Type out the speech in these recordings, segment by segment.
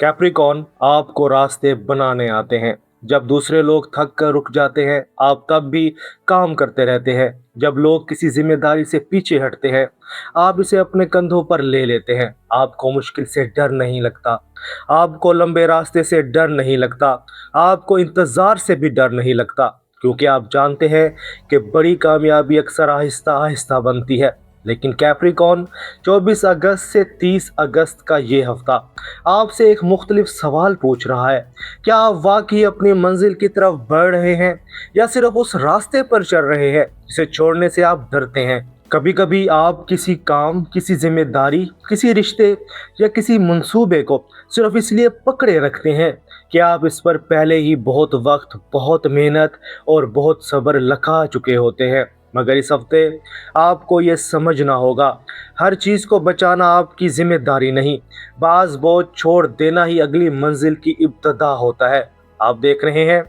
Capricorn आपको रास्ते बनाने आते हैं। जब दूसरे लोग थक कर रुक जाते हैं, आप तब भी काम करते रहते हैं। जब लोग किसी जिम्मेदारी से पीछे हटते हैं, आप इसे अपने कंधों पर ले लेते हैं। आपको मुश्किल से डर नहीं लगता, आपको लंबे रास्ते से डर नहीं लगता, आपको इंतज़ार से भी डर नहीं लगता, क्योंकि आप जानते हैं कि बड़ी कामयाबी अक्सर आहिस्ता आहिस्ता बनती है। लेकिन कैप्रिकॉन, 24 अगस्त से 30 अगस्त का ये हफ्ता आपसे एक मुख्तलिफ सवाल पूछ रहा है। क्या आप वाकई अपनी मंजिल की तरफ बढ़ रहे हैं, या सिर्फ उस रास्ते पर चल रहे हैं जिसे छोड़ने से आप डरते हैं? कभी कभी आप किसी काम, किसी जिम्मेदारी, किसी रिश्ते या किसी मंसूबे को सिर्फ इसलिए पकड़े रखते हैं कि आप इस पर पहले ही बहुत वक्त, बहुत मेहनत और बहुत सब्र लगा चुके होते हैं। मगर इस हफ्ते आपको ये समझना होगा, हर चीज़ को बचाना आपकी जिम्मेदारी नहीं, बाज़ बोझ छोड़ देना ही अगली मंजिल की इब्तदा होता है। आप देख रहे हैं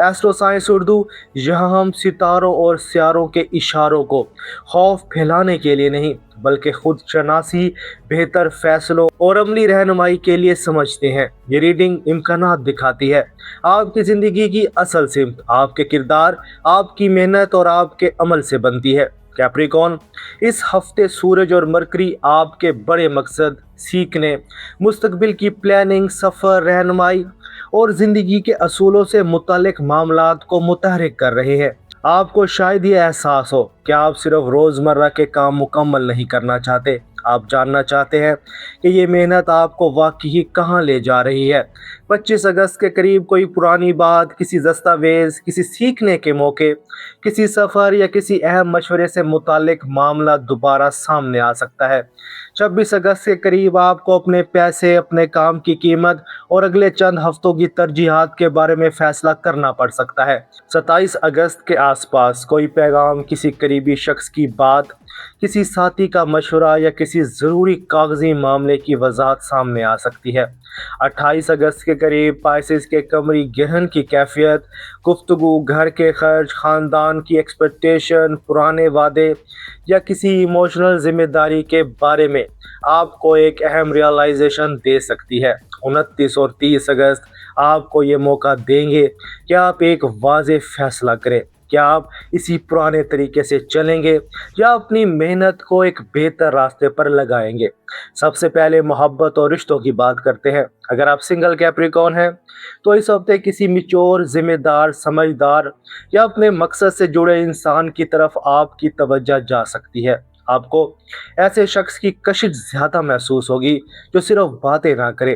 एस्ट्रो साइंस उर्दू, यहाँ हम सितारों और सियारों के इशारों को खौफ फैलाने के लिए नहीं, बल्कि खुद शनासी, बेहतर फैसलों और अमली रहनुमाई के लिए समझते हैं। ये रीडिंग इम्कानात दिखाती है, आपकी ज़िंदगी की असल सिमत आपके किरदार, आपकी मेहनत और आपके अमल से बनती है। कैप्रिकॉन, इस हफ्ते सूरज और मरकरी आपके बड़े मकसद, सीखने, मुस्तकबिल की प्लानिंग, सफ़र, रहनुमाई और ज़िंदगी के असूलों से मुतालिक मामलात को मुतहरिक कर रहे हैं। आपको शायद ये एहसास हो कि आप सिर्फ रोज़मर्रा के काम मुकम्मल नहीं करना चाहते, आप जानना चाहते हैं कि ये मेहनत आपको वाकई कहाँ ले जा रही है। 25 अगस्त के करीब कोई पुरानी बात, किसी दस्तावेज़, किसी सीखने के मौके, किसी सफ़र या किसी अहम मशवरे से मुतालिक मामला दोबारा सामने आ सकता है। 26 अगस्त के करीब आपको अपने पैसे, अपने काम की कीमत और अगले चंद हफ्तों की तरजीहात के बारे में फ़ैसला करना पड़ सकता है। 27 अगस्त के आसपास कोई पैगाम, किसी करीबी शख्स की बात, किसी साथी का मशवरा या किसी ज़रूरी कागजी मामले की वजाहत सामने आ सकती है। 28 अगस्त के करीब पाइसेस के कमरी गिरहन की कैफियत, गुफ्तगू, घर के खर्च, ख़ानदान की एक्सपेक्टेशन, पुराने वादे या किसी इमोशनल ज़िम्मेदारी के बारे में आपको एक अहम रियलाइजेशन दे सकती है। 29 और 30 अगस्त आपको ये मौका देंगे कि आप एक वाज़ेह फ़ैसला करें। क्या आप इसी पुराने तरीके से चलेंगे या अपनी मेहनत को एक बेहतर रास्ते पर लगाएंगे? सबसे पहले मोहब्बत और रिश्तों की बात करते हैं। अगर आप सिंगल कैप्रिकॉन हैं तो इस हफ्ते किसी मिच्योर, जिम्मेदार, समझदार या अपने मकसद से जुड़े इंसान की तरफ आपकी तवज्जो जा सकती है। आपको ऐसे शख्स की कशिश ज़्यादा महसूस होगी जो सिर्फ बातें ना करे,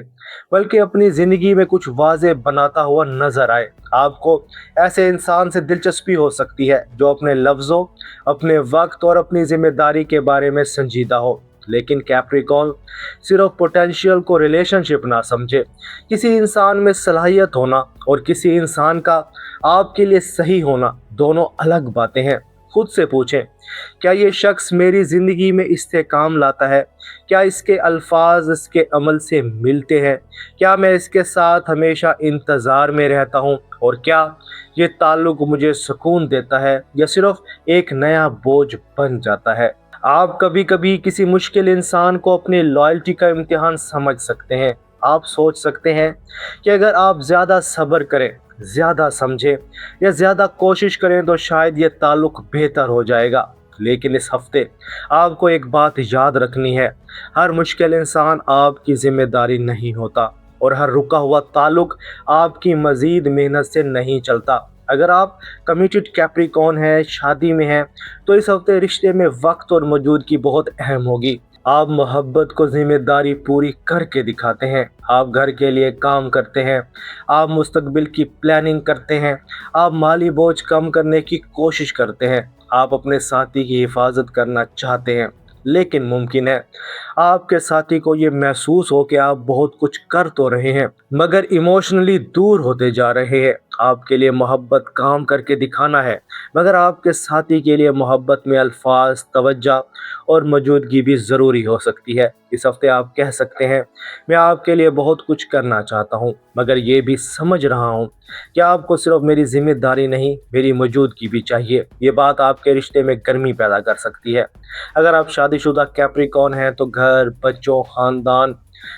बल्कि अपनी ज़िंदगी में कुछ वाज़ेह बनाता हुआ नज़र आए। आपको ऐसे इंसान से दिलचस्पी हो सकती है जो अपने लफ्ज़ों, अपने वक्त और अपनी ज़िम्मेदारी के बारे में संजीदा हो। लेकिन कैप्रिकॉन, सिर्फ पोटेंशियल को रिलेशनशिप ना समझे। किसी इंसान में सलाहियत होना और किसी इंसान का आपके लिए सही होना दोनों अलग बातें हैं। खुद से पूछें, क्या ये शख्स मेरी ज़िंदगी में इस्तेकाम लाता है? क्या इसके अल्फाज इसके अमल से मिलते हैं? क्या मैं इसके साथ हमेशा इंतज़ार में रहता हूँ? और क्या ये ताल्लुक़ मुझे सुकून देता है या सिर्फ एक नया बोझ बन जाता है? आप कभी कभी किसी मुश्किल इंसान को अपनी लॉयल्टी का इम्तिहान समझ सकते हैं। आप सोच सकते हैं कि अगर आप ज़्यादा सब्र करें, ज़्यादा समझें या ज़्यादा कोशिश करें तो शायद ये ताल्लुक़ बेहतर हो जाएगा। लेकिन इस हफ्ते आपको एक बात याद रखनी है, हर मुश्किल इंसान आपकी ज़िम्मेदारी नहीं होता और हर रुका हुआ ताल्लुक़ आपकी मज़ीद मेहनत से नहीं चलता। अगर आप कमिटेड कैप्रिकॉन हैं, शादी में हैं, तो इस हफ्ते रिश्ते में वक्त और मौजूदगी बहुत अहम होगी। आप मोहब्बत को ज़िम्मेदारी पूरी करके दिखाते हैं, आप घर के लिए काम करते हैं, आप मुस्तकबिल की प्लानिंग करते हैं, आप माली बोझ कम करने की कोशिश करते हैं, आप अपने साथी की हिफाजत करना चाहते हैं। लेकिन मुमकिन है आपके साथी को ये महसूस हो कि आप बहुत कुछ कर तो रहे हैं, मगर इमोशनली दूर होते जा रहे हैं। आपके लिए मोहब्बत काम करके दिखाना है, मगर आपके साथी के लिए मोहब्बत में अल्फाज, तवज्जो और मौजूदगी भी ज़रूरी हो सकती है। इस हफ्ते आप कह सकते हैं, मैं आपके लिए बहुत कुछ करना चाहता हूँ, मगर ये भी समझ रहा हूँ कि आपको सिर्फ मेरी जिम्मेदारी नहीं, मेरी मौजूदगी भी चाहिए। ये बात आपके रिश्ते में गर्मी पैदा कर सकती है। अगर आप शादीशुदा कैप्रिकॉन हैं तो घर, बच्चों, ख़ानदान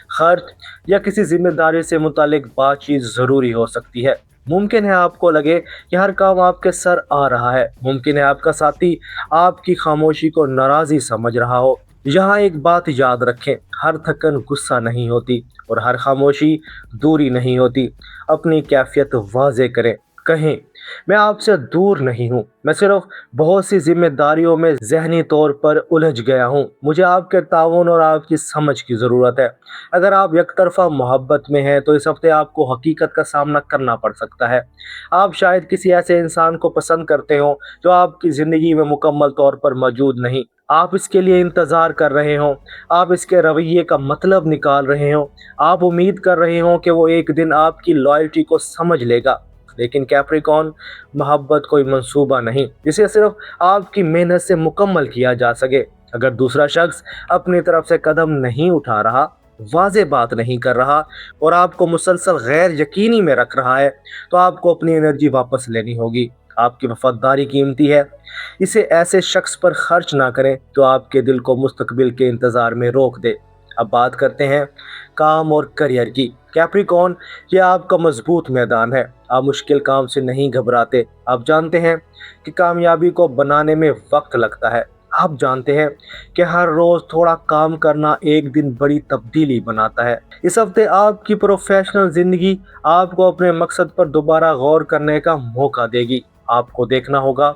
خرچ یا کسی ذمہ داری سے متعلق بات چیت ضروری ہو سکتی ہے۔ ممکن ہے آپ کو لگے کہ ہر کام آپ کے سر آ رہا ہے، ممکن ہے آپ کا ساتھی آپ کی خاموشی کو ناراضی سمجھ رہا ہو۔ یہاں ایک بات یاد رکھیں، ہر تھکن غصہ نہیں ہوتی اور ہر خاموشی دوری نہیں ہوتی۔ اپنی کیفیت واضح کریں، کہیں میں آپ سے دور نہیں ہوں، میں صرف بہت سی ذمہ داریوں میں ذہنی طور پر الجھ گیا ہوں، مجھے آپ کے تعاون اور آپ کی سمجھ کی ضرورت ہے۔ اگر آپ یک طرفہ محبت میں ہیں تو اس ہفتے آپ کو حقیقت کا سامنا کرنا پڑ سکتا ہے۔ آپ شاید کسی ایسے انسان کو پسند کرتے ہوں جو آپ کی زندگی میں مکمل طور پر موجود نہیں، آپ اس کے لیے انتظار کر رہے ہوں، آپ اس کے رویے کا مطلب نکال رہے ہوں، آپ امید کر رہے ہوں کہ وہ ایک دن آپ کی لائلٹی کو سمجھ لے گا۔ لیکن کیپریکون، محبت کوئی منصوبہ نہیں جسے صرف آپ کی محنت سے مکمل کیا جا سکے۔ اگر دوسرا شخص اپنی طرف سے قدم نہیں اٹھا رہا، واضح بات نہیں کر رہا اور آپ کو مسلسل غیر یقینی میں رکھ رہا ہے تو آپ کو اپنی انرجی واپس لینی ہوگی۔ آپ کی وفاداری قیمتی ہے، اسے ایسے شخص پر خرچ نہ کریں جو آپ کے دل کو مستقبل کے انتظار میں روک دے۔ اب بات کرتے ہیں کام اور کریئر کی۔ کیپریکون، یہ آپ کا مضبوط میدان ہے، آپ مشکل کام سے نہیں گھبراتے۔ آپ جانتے ہیں کہ کامیابی کو بنانے میں وقت لگتا ہے، آپ جانتے ہیں کہ ہر روز تھوڑا کام کرنا ایک دن بڑی تبدیلی بناتا ہے۔ اس ہفتے آپ کی پروفیشنل زندگی آپ کو اپنے مقصد پر دوبارہ غور کرنے کا موقع دے گی۔ آپ کو دیکھنا ہوگا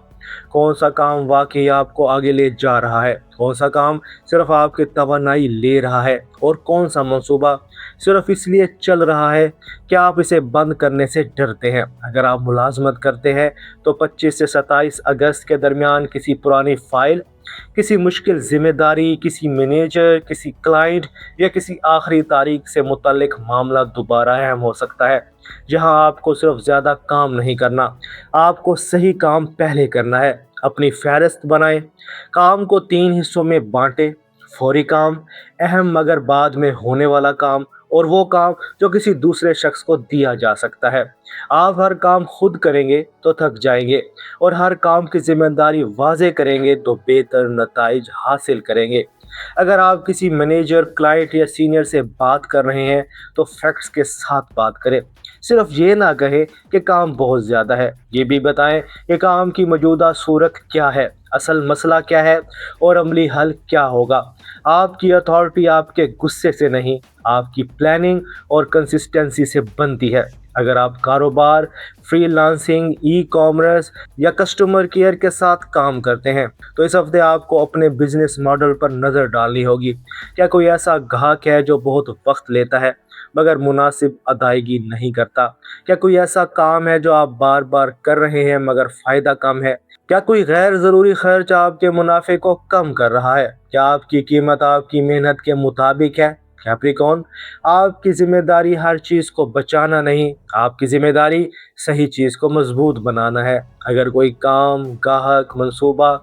کون سا کام واقعی آپ کو آگے لے جا رہا ہے، کون سا کام صرف آپ کی توانائی لے رہا ہے اور کون سا منصوبہ صرف اس لیے چل رہا ہے کہ آپ اسے بند کرنے سے ڈرتے ہیں۔ اگر آپ ملازمت کرتے ہیں تو 25 سے 27 اگست کے درمیان کسی پرانی فائل، کسی مشکل ذمہ داری، کسی مینیجر، کسی کلائنٹ یا کسی آخری تاریخ سے متعلق معاملہ دوبارہ اہم ہو سکتا ہے، جہاں آپ کو صرف زیادہ کام نہیں کرنا، آپ کو صحیح کام پہلے کرنا ہے۔ اپنی فہرست بنائیں، کام کو 3 حصوں میں بانٹیں: فوری کام، اہم مگر بعد میں ہونے والا کام، اور وہ کام جو کسی دوسرے شخص کو دیا جا سکتا ہے۔ آپ ہر کام خود کریں گے تو تھک جائیں گے اور ہر کام کی ذمہ داری واضح کریں گے تو بہتر نتائج حاصل کریں گے۔ اگر آپ کسی مینیجر، کلائنٹ یا سینئر سے بات کر رہے ہیں تو فیکٹس کے ساتھ بات کریں، صرف یہ نہ کہیں کہ کام بہت زیادہ ہے، یہ بھی بتائیں کہ کام کی موجودہ صورت کیا ہے، اصل مسئلہ کیا ہے اور عملی حل کیا ہوگا۔ آپ کی اتھارٹی آپ کے غصے سے نہیں، آپ کی پلاننگ اور کنسسٹنسی سے بنتی ہے۔ اگر آپ کاروبار، فری لانسنگ، ای کامرس یا کسٹمر کیئر کے ساتھ کام کرتے ہیں تو اس ہفتے آپ کو اپنے بزنس ماڈل پر نظر ڈالنی ہوگی۔ کیا کوئی ایسا گاہک ہے جو بہت وقت لیتا ہے مگر مناسب ادائیگی نہیں کرتا؟ کیا کوئی ایسا کام ہے جو آپ بار بار کر رہے ہیں مگر فائدہ کم ہے؟ کیا کوئی غیر ضروری خرچ آپ کے منافع کو کم کر رہا ہے؟ کیا آپ کی قیمت آپ کی محنت کے مطابق ہے؟ کیپریکون، آپ کی ذمہ داری ہر چیز کو بچانا نہیں، آپ کی ذمہ داری صحیح چیز کو مضبوط بنانا ہے۔ اگر کوئی کام، گاہک، منصوبہ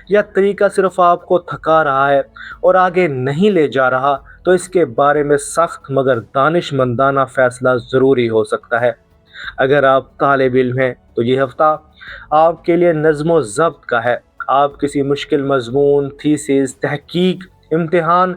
یا طریقہ صرف آپ کو تھکا رہا ہے اور آگے نہیں لے جا رہا تو اس کے بارے میں سخت مگر دانش مندانہ فیصلہ ضروری ہو سکتا ہے۔ اگر آپ طالب علم ہیں تو یہ ہفتہ آپ کے لیے نظم و ضبط کا ہے۔ آپ کسی مشکل مضمون، تھیسس، تحقیق، امتحان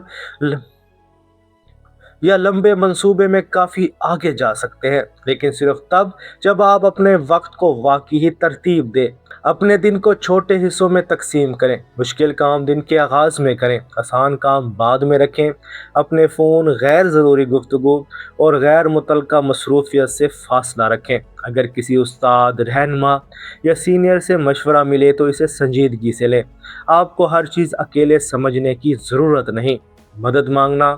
یا لمبے منصوبے میں کافی آگے جا سکتے ہیں، لیکن صرف تب جب آپ اپنے وقت کو واقعی ترتیب دیں۔ اپنے دن کو چھوٹے حصوں میں تقسیم کریں، مشکل کام دن کے آغاز میں کریں، آسان کام بعد میں رکھیں۔ اپنے فون، غیر ضروری گفتگو اور غیر متعلقہ مصروفیت سے فاصلہ رکھیں۔ اگر کسی استاد، رہنما یا سینئر سے مشورہ ملے تو اسے سنجیدگی سے لیں۔ آپ کو ہر چیز اکیلے سمجھنے کی ضرورت نہیں، مدد مانگنا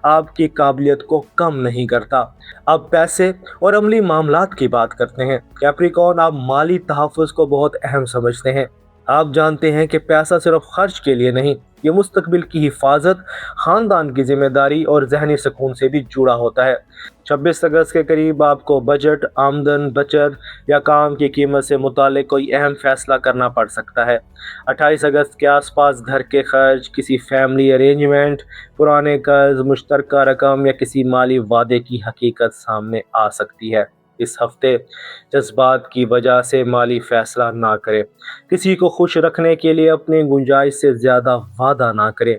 آپ کی قابلیت کو کم نہیں کرتا۔ اب پیسے اور عملی معاملات کی بات کرتے ہیں۔ کیپریکون، آپ مالی تحفظ کو بہت اہم سمجھتے ہیں۔ آپ جانتے ہیں کہ پیسہ صرف خرچ کے لیے نہیں، یہ مستقبل کی حفاظت، خاندان کی ذمہ داری اور ذہنی سکون سے بھی جڑا ہوتا ہے۔ 26 اگست کے قریب آپ کو بجٹ، آمدن، بچت یا کام کی قیمت سے متعلق کوئی اہم فیصلہ کرنا پڑ سکتا ہے۔ 28 اگست کے آس پاس گھر کے خرچ، کسی فیملی ارینجمنٹ، پرانے قرض، مشترکہ رقم یا کسی مالی وعدے کی حقیقت سامنے آ سکتی ہے۔ اس ہفتے جذبات کی وجہ سے مالی فیصلہ نہ کریں، کسی کو خوش رکھنے کے لیے اپنی گنجائش سے زیادہ وعدہ نہ کریں۔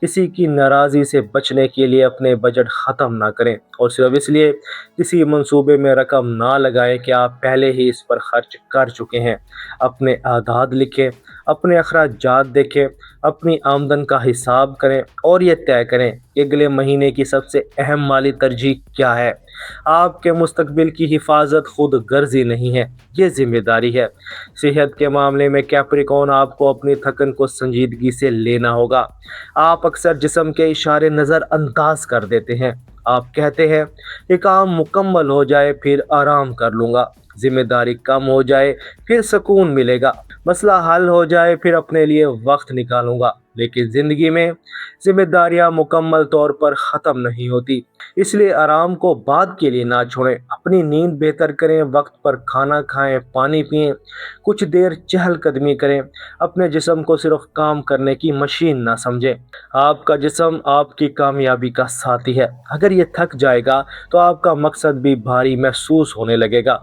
किसी की नाराज़गी से बचने के लिए अपने बजट ख़त्म ना करें और सिर्फ इसलिए किसी मंसूबे में रकम ना लगाएं कि आप पहले ही इस पर खर्च कर चुके हैं। अपने आदात लिखें, अपने अखराजात देखें, अपनी आमदन का हिसाब करें और ये तय करें कि अगले महीने की सबसे अहम माली तरजीह क्या है। आपके मुस्तकबिल की हिफाजत खुद गर्जी नहीं है, ये जिम्मेदारी है। सेहत के मामले में कैप्रिकॉर्न, आपको अपनी थकन को संजीदगी से लेना होगा। आप अक्सर जिस्म के इशारे नज़रअंदाज कर देते हैं। आप कहते हैं कि काम मुकम्मल हो जाए फिर आराम कर लूँगा, जिम्मेदारी कम हो जाए फिर सुकून मिलेगा, मसला हल हो जाए फिर अपने लिए वक्त निकालूंगा। लेकिन ज़िंदगी में जिम्मेदारियां मुकम्मल तौर पर ख़त्म नहीं होती, इसलिए आराम को बाद के लिए ना छोड़ें। अपनी नींद बेहतर करें, वक्त पर खाना खाएं, पानी पिएं, कुछ देर चहलकदमी करें। अपने जिस्म को सिर्फ काम करने की मशीन ना समझें। आपका जिस्म आपकी कामयाबी का साथी है। अगर ये थक जाएगा तो आपका मकसद भी भारी महसूस होने लगेगा।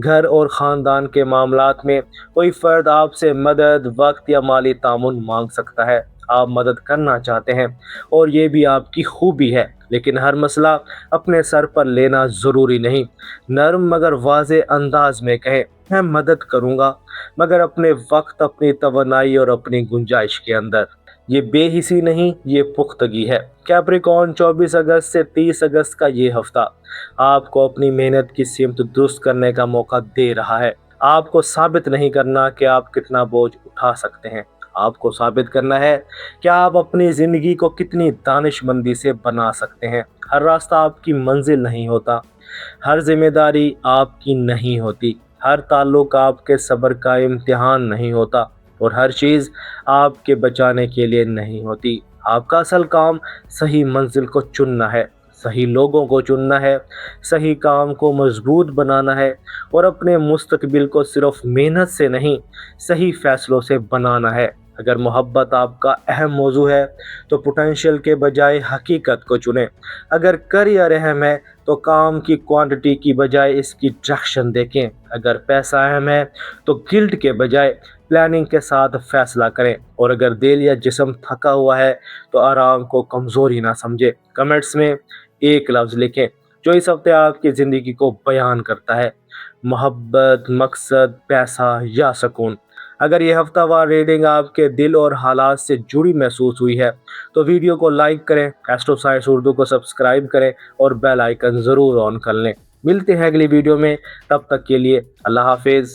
घर और ख़ानदान के मामलात में कोई फ़र्द आपसे मदद, वक्त या माली तामुन मांग सकता है। आप मदद करना चाहते हैं और ये भी आपकी खूबी है, लेकिन हर मसला अपने सर पर लेना ज़रूरी नहीं। नरम मगर वाज़े अंदाज में कहें, मैं मदद करूँगा, मगर अपने वक्त, अपनी तवन्नाई और अपनी गुंजाइश के अंदर। ये बेहिसी नहीं, ये पुख्तगी है। कैप्रिकॉर्न, 24 अगस्त से 30 अगस्त का ये हफ्ता आपको अपनी मेहनत की सिमत दुरुस्त करने का मौका दे रहा है। आपको साबित नहीं करना कि आप कितना बोझ उठा सकते हैं, आपको साबित करना है कि आप अपनी ज़िंदगी को कितनी दानिशमंदी से बना सकते हैं। हर रास्ता आपकी मंजिल नहीं होता, हर जिम्मेदारी आपकी नहीं होती, हर ताल्लुक आपके सब्र का इम्तिहान नहीं होता और हर चीज़ आपके बचाने के लिए नहीं होती। आपका असल काम सही मंजिल को चुनना है, सही लोगों को चुनना है, सही काम को मजबूत बनाना है और अपने मुस्तकबिल को सिर्फ मेहनत से नहीं, सही फैसलों से बनाना है। अगर मोहब्बत आपका अहम मौजू है तो पोटेंशियल के बजाय हकीकत को चुनें। अगर करियर अहम है तो काम की क्वांटिटी की बजाय इसकी डायरेक्शन देखें। अगर पैसा अहम है तो गिल्ट के बजाय प्लानिंग के साथ फैसला करें। और अगर दिल या जिस्म थका हुआ है तो आराम को कमज़ोरी ना समझे। कमेंट्स में एक लफ्ज़ लिखें जो इस हफ्ते आपकी ज़िंदगी को बयान करता है, मोहब्बत, मकसद, पैसा या सुकून। अगर ये हफ्तावार रीडिंग आपके दिल और हालात से जुड़ी महसूस हुई है तो वीडियो को लाइक करें, एस्ट्रो साइंस उर्दू को सब्सक्राइब करें और बेल आइकन ज़रूर ऑन कर लें। मिलते हैं अगली वीडियो में, तब तक के लिए अल्लाह हाफिज़।